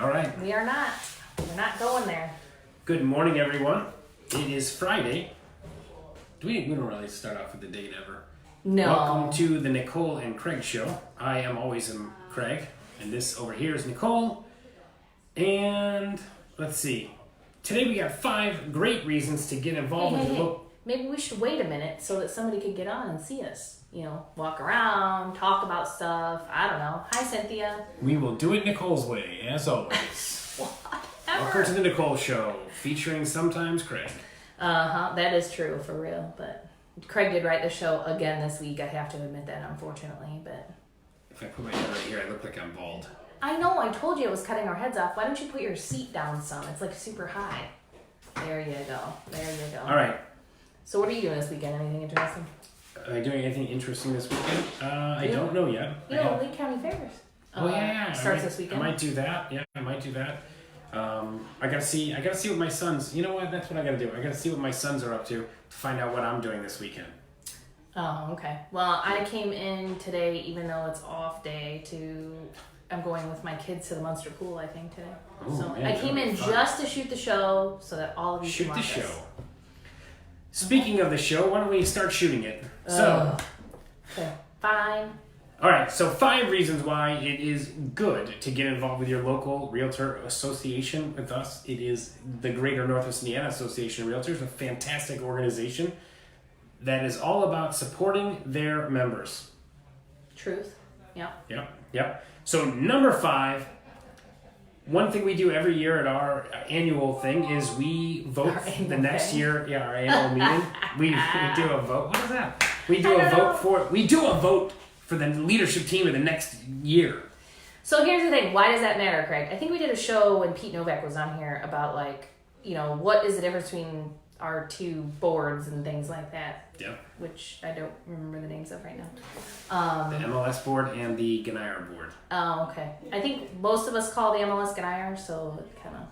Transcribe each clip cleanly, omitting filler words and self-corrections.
All right. We are not. We're not going there. Good morning, everyone. It is Friday. We don't really start off with the date ever. No. Welcome to the Nicole and Craig show. I am always Craig, and this over here is Nicole. And let's see. Today we got 5 great reasons to get involved with the book. Maybe we should wait a minute so that somebody could get on and see us. You know, walk around, talk about stuff. I don't know. Hi, Cynthia. We will do it Nicole's way, as always. Welcome to the Nicole show, featuring sometimes Craig. That is true, for real. But Craig did write the show again this week. I have to admit that, unfortunately. But if I put my head right here, I look like I'm bald. I know. I told you it was cutting our heads off. Why don't you put your seat down some? It's like super high. There you go. There you go. All right. So what are you doing this weekend? Anything interesting? Am I doing anything interesting this weekend? I don't know yet. You know, Lee County Fairs. Oh yeah. Starts this weekend. I might do that. Yeah, I might do that. I gotta see what my sons. You know what? That's what I gotta do. I gotta see what my sons are up to find out what I'm doing this weekend. Oh, okay. Well, I came in today, even though it's off day, I'm going with my kids to the Munster Pool, I think, today. Ooh, so man, I came in just to shoot the show so that all of you shoot can watch the us. show. Speaking of the show, why don't we start shooting it? Okay, fine. All right, so 5 reasons why it is good to get involved with your local realtor association with us. It is the Greater Northwest Indiana Association of Realtors, a fantastic organization that is all about supporting their members. Truth. Yep. So number 5, one thing we do every year at our annual thing is we vote the next year. Yeah, our annual meeting. We do a vote. What is that? We do a vote for the leadership team of the next year. So here's the thing. Why does that matter, Craig? I think we did a show when Pete Novak was on here about what is the difference between our 2 boards and things like that. Yep. Which I don't remember the names of right now. The MLS board and the GNIAR board. Oh, okay. I think most of us call the MLS GNIAR, so it kind of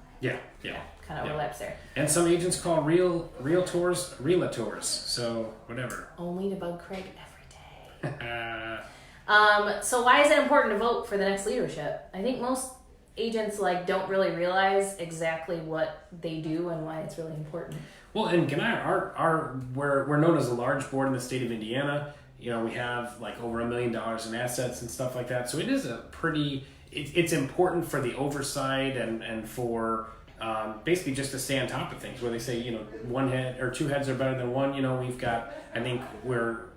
overlaps there. And some agents call realtors. So whatever. Only to bug Craig every day. So why is it important to vote for the next leadership? I think most agents don't really realize exactly what they do and why it's really important. Well, and GNIAR, we're known as a large board in the state of Indiana. You know, we have over $1 million in assets and stuff like that. So it is it's important for the oversight and for basically just to stay on top of things. Where they say, one head or 2 heads are better than one. We've got, I think we're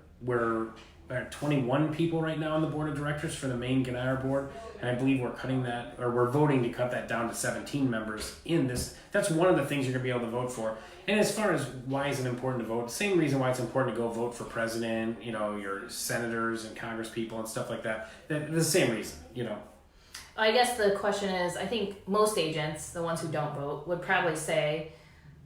21 people right now on the board of directors for the main GNIAR board, and I believe we're voting to cut that down to 17 members in this. That's one of the things you're going to be able to vote for. And as far as why is it important to vote, same reason why it's important to go vote for president, your senators and congresspeople and stuff like that. The same reason, I guess the question is, I think most agents, the ones who don't vote, would probably say,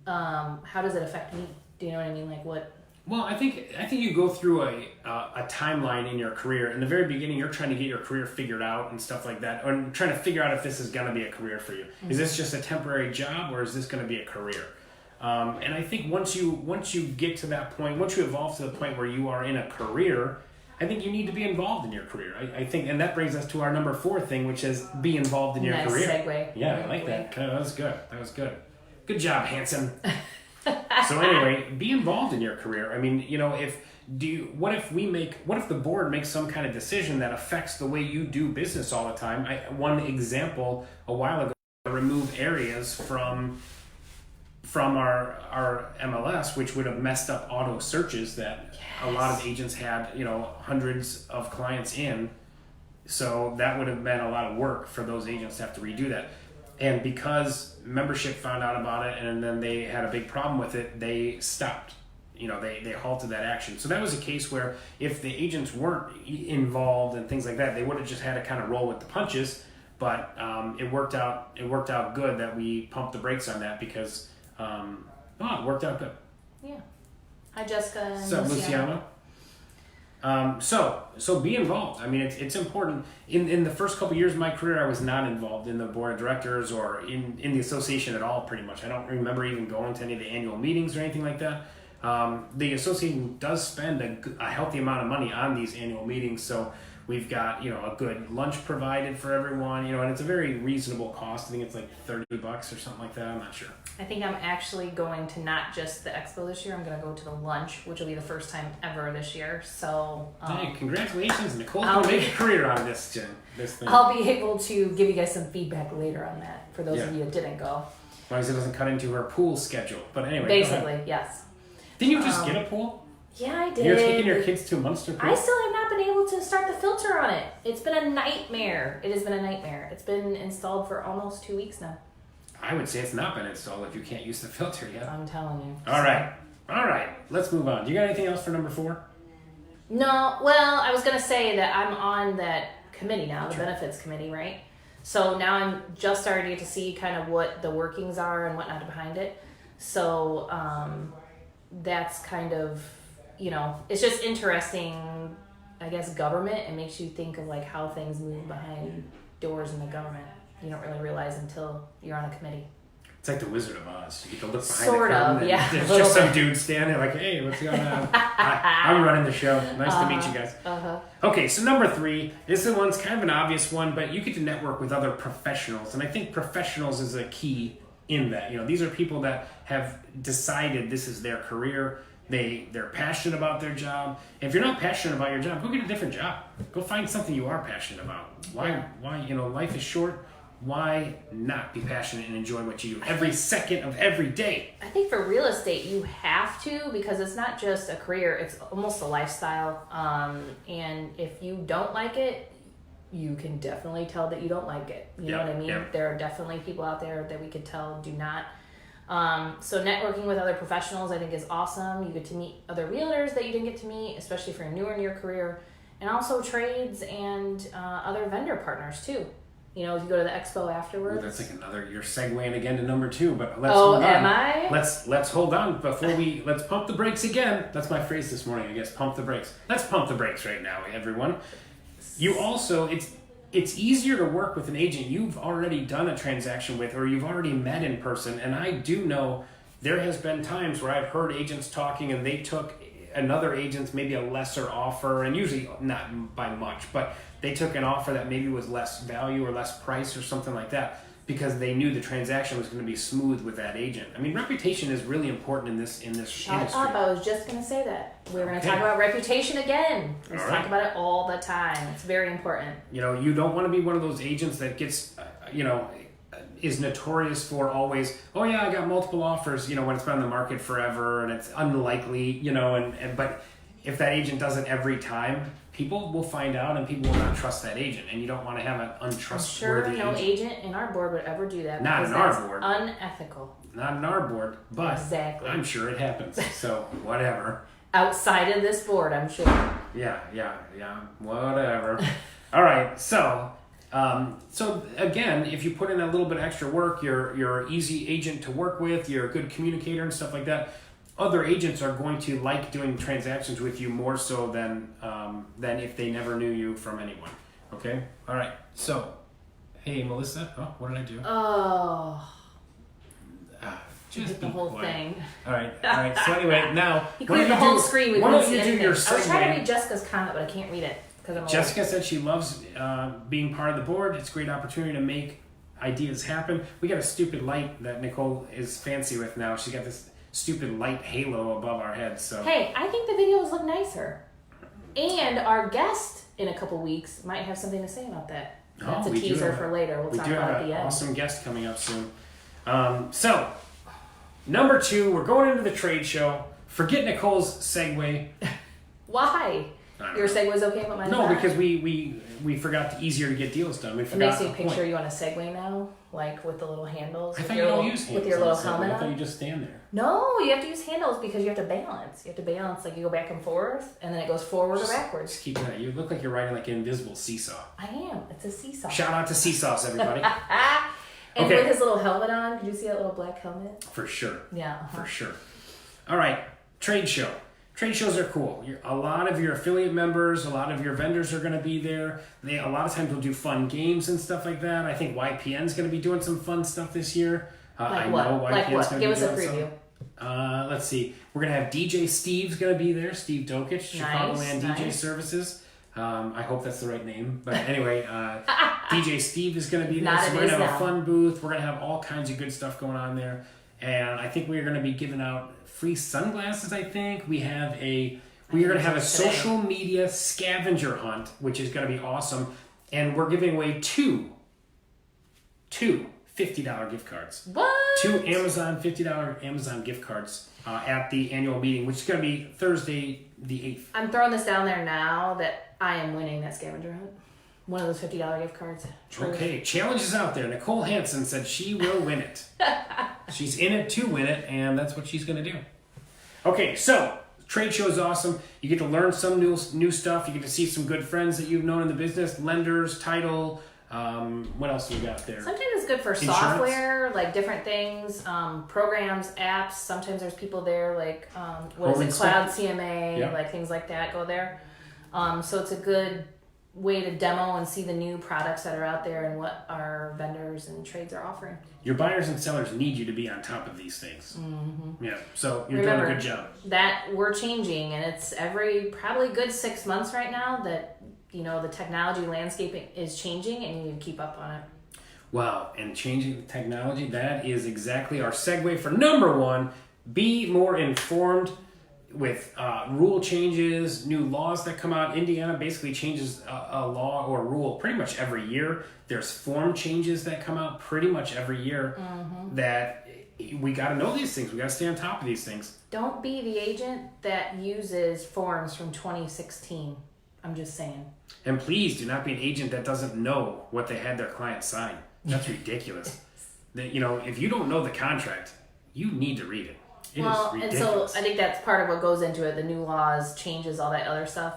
how does it affect me? Do you know what I mean? What? Well, I think you go through a timeline in your career. In the very beginning, you're trying to get your career figured out and stuff like that, or trying to figure out if this is going to be a career for you. Mm-hmm. Is this just a temporary job, or is this going to be a career? And I think once you get to that point, once you evolve to the point where you are in a career, I think you need to be involved in your career. I think, and that brings us to our number 4 thing, which is be involved in your career. Nice segue. Yeah, I like that. That was good. Good job, handsome. So anyway, be involved in your career. I mean, what if the board makes some kind of decision that affects the way you do business all the time? One example a while ago, remove areas from our MLS, which would have messed up auto searches that a lot of agents had, hundreds of clients in. So that would have been a lot of work for those agents to have to redo that. And because membership found out about it and then they had a big problem with it, they stopped. They halted that action. So that was a case where if the agents weren't involved and things like that, they would have just had to kind of roll with the punches. But it worked out good that we pumped the brakes on that because it worked out good. Yeah. Hi, Jessica and What's up, Luciano? So be involved. I mean, it's important. In the first couple years of my career, I was not involved in the board of directors or in the association at all, pretty much. I don't remember even going to any of the annual meetings or anything like that. The association does spend a healthy amount of money on these annual meetings, so We've got, a good lunch provided for everyone, and it's a very reasonable cost. I think it's like $30 or something like that. I'm not sure. I think I'm actually going to not just the expo this year. I'm going to go to the lunch, which will be the first time ever this year. So, hey, congratulations, Nicole's going to make a career out of this thing. I'll be able to give you guys some feedback later on that for those of you that didn't go. As long as it doesn't cut into her pool schedule. But anyway, basically, yes. Didn't you just get a pool? Yeah, I did. You're taking your kids to a Munster pool? I still have not been able to start the filter on it. It's been a nightmare. It has been a nightmare. It's been installed for almost 2 weeks now. I would say it's not been installed if you can't use the filter yet. I'm telling you. All right. Let's move on. Do you got anything else for number 4? No. Well, I was going to say that I'm on that committee now, the benefits committee, right? So now I'm just starting to get to see kind of what the workings are and whatnot behind it. So that's kind of, it's just interesting, I guess, government. It makes you think of like how things move behind doors in the government. You don't really realize until you're on a committee. It's like the Wizard of Oz. You get to look behind sort the curtain. Of, yeah. There's just some dude standing there like, hey, what's going on? I'm running the show. Nice to meet you guys. Okay, so number 3. This one's kind of an obvious one, but you get to network with other professionals. And I think professionals is a key in that. These are people that have decided this is their career. They're passionate about their job. If you're not passionate about your job, go get a different job. Go find something you are passionate about. Why, life is short. Why not be passionate and enjoy what you do every second of every day? I think for real estate, you have to, because it's not just a career, it's almost a lifestyle. And if you don't like it, you can definitely tell that you don't like it. You know what I mean? Yeah. There are definitely people out there that we could tell do not. So networking with other professionals, I think, is awesome. You get to meet other realtors that you didn't get to meet, especially if you're newer in your career, and also trades and other vendor partners too. If you go to the expo afterwards. Ooh, that's like you're segueing again to number 2, but let's hold on. Am I? Let's hold on before let's pump the brakes again. That's my phrase this morning, I guess, pump the brakes. Let's pump the brakes right now, everyone. You also, it's easier to work with an agent you've already done a transaction with or you've already met in person. And I do know there has been times where I've heard agents talking and they took another agent's maybe a lesser offer, and usually not by much, but they took an offer that maybe was less value or less price or something like that because they knew the transaction was going to be smooth with that agent. I mean, reputation is really important in this industry. Shut up, I was just going to say that. We're going to talk about reputation again. Let's talk about it all the time. It's very important. You don't want to be one of those agents that gets, is notorious for always, oh yeah, I got multiple offers, when it's been on the market forever and it's unlikely, but if that agent does it every time, people will find out and people will not trust that agent, and you don't want to have an untrustworthy agent. I'm sure no agent in our board would ever do that. Not in our board. Unethical. Not in our board, but exactly. I'm sure it happens, so whatever. Outside of this board, I'm sure. Yeah, whatever. All right, so again, if you put in a little bit of extra work, you're an easy agent to work with, you're a good communicator and stuff like that, other agents are going to like doing transactions with you more so than if they never knew you from anyone. Okay? All right. So, hey, Melissa. Oh, what did I do? Oh. Just the whole quiet. Thing. All right. So anyway, now he cleared the whole screen. We couldn't see anything. Your I was trying to segue. read Jessica's comment, but I can't read it. Jessica said she loves being part of the board. It's a great opportunity to make ideas happen. We got a stupid light that Nicole is fancy with now. She got this stupid light halo above our heads. So hey, I think the videos look nicer. And our guest in a couple weeks might have something to say about that. That's a teaser for later. We'll talk about it at the end. Awesome guest coming up soon. So, number 2, we're going into the trade show. Forget Nicole's segue. Why? Your segue's okay, but mine's not? No, because we forgot easier to get deals done. It makes me picture you on a Segway now, like with the little handles. I thought you don't use handles. With your little helmet on. I thought you just stand there. No, you have to use handles because you have to balance. You have to balance, like you go back and forth, and then it goes forward or backwards. Just keep that. You look like you're riding like an invisible seesaw. I am. It's a seesaw. Shout out to seesaws, everybody. And with his little helmet on, did you see that little black helmet? For sure. Yeah. For sure. All right, trade show. Trade shows are cool. A lot of your affiliate members, a lot of your vendors are going to be there. A lot of times will do fun games and stuff like that. I think YPN's going to be doing some fun stuff this year. Like what? Like what? Give us a preview. Let's see. We're going to have DJ Steve's going to be there. Steve Dokic, Chicagoland DJ Services. I hope that's the right name. But anyway, DJ Steve is going to be there. Not So it we're going to is have now. a fun booth. We're going to have all kinds of good stuff going on there. And I think we're going to be giving out free sunglasses, I think. We are going to have a social media scavenger hunt, which is going to be awesome. And we're giving away two $50 gift cards. What? 2 Amazon $50 Amazon gift cards at the annual meeting, which is going to be Thursday the 8th. I'm throwing this down there now that I am winning that scavenger hunt. One of those $50 gift cards. Okay, challenge is out there. Nicole Hansen said she will win it. She's in it to win it, and that's what she's going to do. Okay, so trade show is awesome. You get to learn some new stuff. You get to see some good friends that you've known in the business, lenders, title. What else do we got there? Sometimes it's good for Insurance. software, like different things, programs, apps. Sometimes there's people there, like what is it, Cloud CMA, Yeah. like things like that go there. So it's a good way to demo and see the new products that are out there and what our vendors and trades are offering. Your buyers and sellers need you to be on top of these things. Mm-hmm. Yeah, so you're Remember, doing a good job. that we're changing, and it's every probably good 6 months right now that the technology landscape is changing, and you need to keep up on it. Wow, and changing the technology, that is exactly our segue for number one. Be more informed with rule changes, new laws that come out. Indiana basically changes a law or rule pretty much every year. There's form changes that come out pretty much every year that we got to know these things. We got to stay on top of these things. Don't be the agent that uses forms from 2016. I'm just saying. And please do not be an agent that doesn't know what they had their client sign. That's ridiculous. If you don't know the contract, you need to read it. It is And ridiculous. so I think that's part of what goes into it. The new laws, changes, all that other stuff.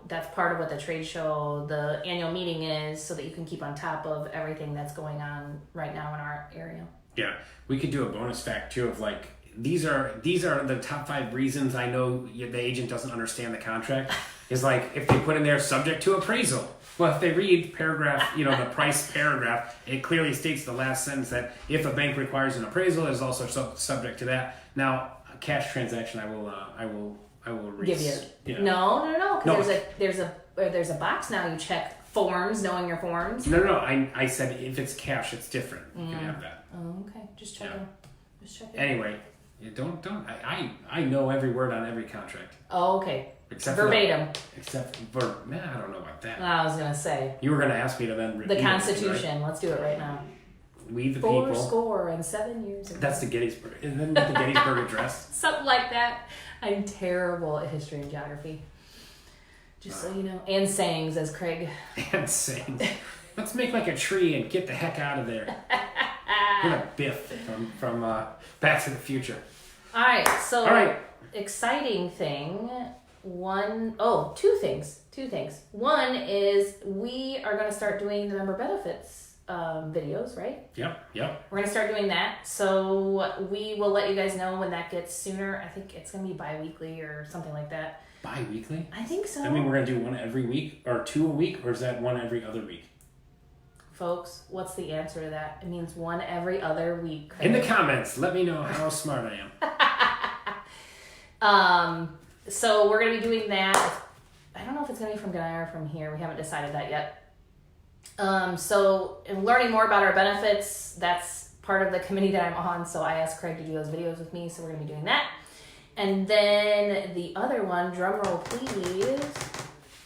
That's part of what the trade show, the annual meeting is, so that you can keep on top of everything that's going on right now in our area. Yeah, we could do a bonus fact too of like these are the top 5 reasons I know the agent doesn't understand the contract. Is like if they put in there subject to appraisal. Well, if they read paragraph, the price paragraph, it clearly states the last sentence that if a bank requires an appraisal, it is also subject to that. Now, a cash transaction, I will read. Give you. Yeah. No. No. Because there's a box now. You check forms, knowing your forms. No. I said if it's cash, it's different. You can have that. Oh, okay. Just checking. Yeah. Just checking. Anyway, don't. I know every word on every contract. Oh, okay. Except verbatim. Except for I don't know about that. I was gonna say You were gonna ask me to then read the it, Constitution. right? Let's do it right now. We the 4 people. score and 7 years ago. That's the Gettysburg. Isn't that the Gettysburg Address? Something like that. I'm terrible at history and geography. Just so you know. And sayings, as Craig. And saying, let's make like a tree and get the heck out of there. We're like Biff from Back to the Future. All right. So, All right. exciting thing. Two things. One is we are going to start doing the member benefits videos, right? Yep. We're going to start doing that. So we will let you guys know when that gets sooner. I think it's going to be bi-weekly or something like that. Bi-weekly? I think so. I mean, we're going to do one every week or 2 a week, or is that one every other week? Folks, what's the answer to that? It means one every other week. In the comments, let me know how smart I am. So we're going to be doing that. I don't know if it's going to be from GNIAR or from here. We haven't decided that yet. So in learning more about our benefits, that's part of the committee that I'm on. So I asked Craig to do those videos with me. So we're going to be doing that. And then the other one, drum roll please.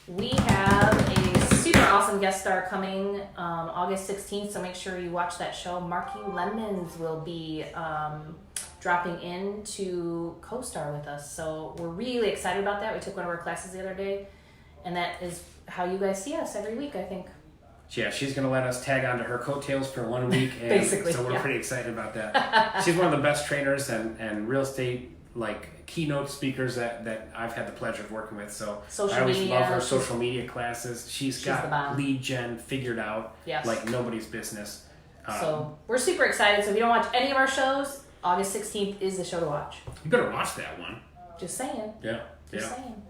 We have a super awesome guest star coming August 16th. So make sure you watch that show. Marky Lemons will be dropping in to co-star with us. So we're really excited about that. We took one of our classes the other day, and that is how you guys see us every week, I think. Yeah, she's going to let us tag onto her coattails for 1 week. And Basically, so we're yeah. pretty excited about that. She's one of the best trainers and real estate keynote speakers that I've had the pleasure of working with. So I always love her social media classes. She's got lead gen figured out like nobody's business. So we're super excited. So if you don't watch any of our shows, August 16th is the show to watch. You better watch that one. Just saying. Yeah. Just saying.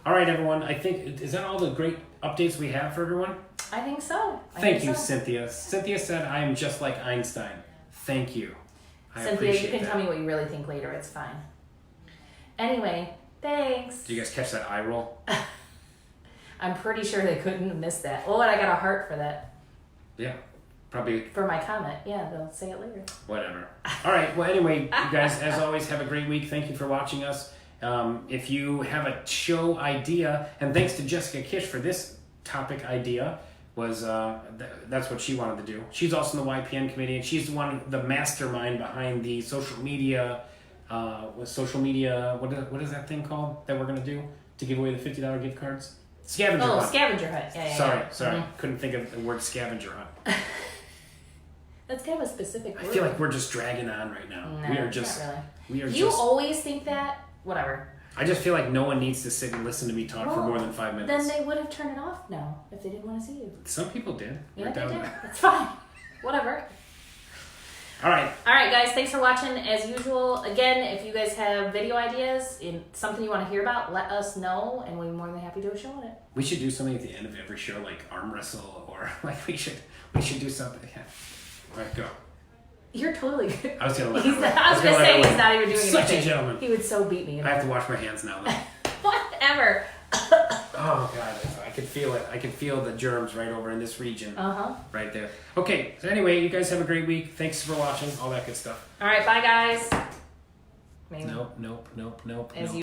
All right, everyone. I think, is that all the great updates we have for everyone? I think so. Thank you, Cynthia. Cynthia said, I am just like Einstein. Thank you. Cynthia, you can tell me what you really think later. It's fine. Anyway, thanks. Did you guys catch that eye roll? I'm pretty sure they couldn't have missed that. Oh, and I got a heart for that. Yeah, probably. For my comment. Yeah, they'll say it later. Whatever. All right. Well, anyway, you guys, as always, have a great week. Thank you for watching us. If you have a show idea, and thanks to Jessica Kish for this topic idea, was that's what she wanted to do. She's also in the YPN committee, and she's the mastermind behind the social media. What is that thing called that we're gonna do to give away the $50 gift cards? Scavenger hunt. Scavenger hunt. Yeah. Sorry. Mm-hmm. Couldn't think of the word scavenger hunt. That's kind of a specific word. I feel like we're just dragging on right now. No, We are just. not really. We are You just. always think that. Whatever. I just feel like no one needs to sit and listen to me talk for more than 5 minutes. Then they would have turned it off now if they didn't want to see you. Some people did. Yeah, they did. That's fine. Whatever. All right. All right, guys. Thanks for watching. As usual, again, if you guys have video ideas and something you want to hear about, let us know, and we'll be more than happy to do a show on it. We should do something at the end of every show, like arm wrestle, or like we should do something. Yeah. All right, go. You're totally good. I was gonna let I was her gonna say win. he's not even doing Such anything. a gentleman. He would so beat me. I have to wash my hands now, though. Whatever. Oh God, I could feel it. I could feel the germs right over in this region. Right there. Okay. So anyway, you guys have a great week. Thanks for watching. All that good stuff. All right. Bye, guys. Maybe. Nope. As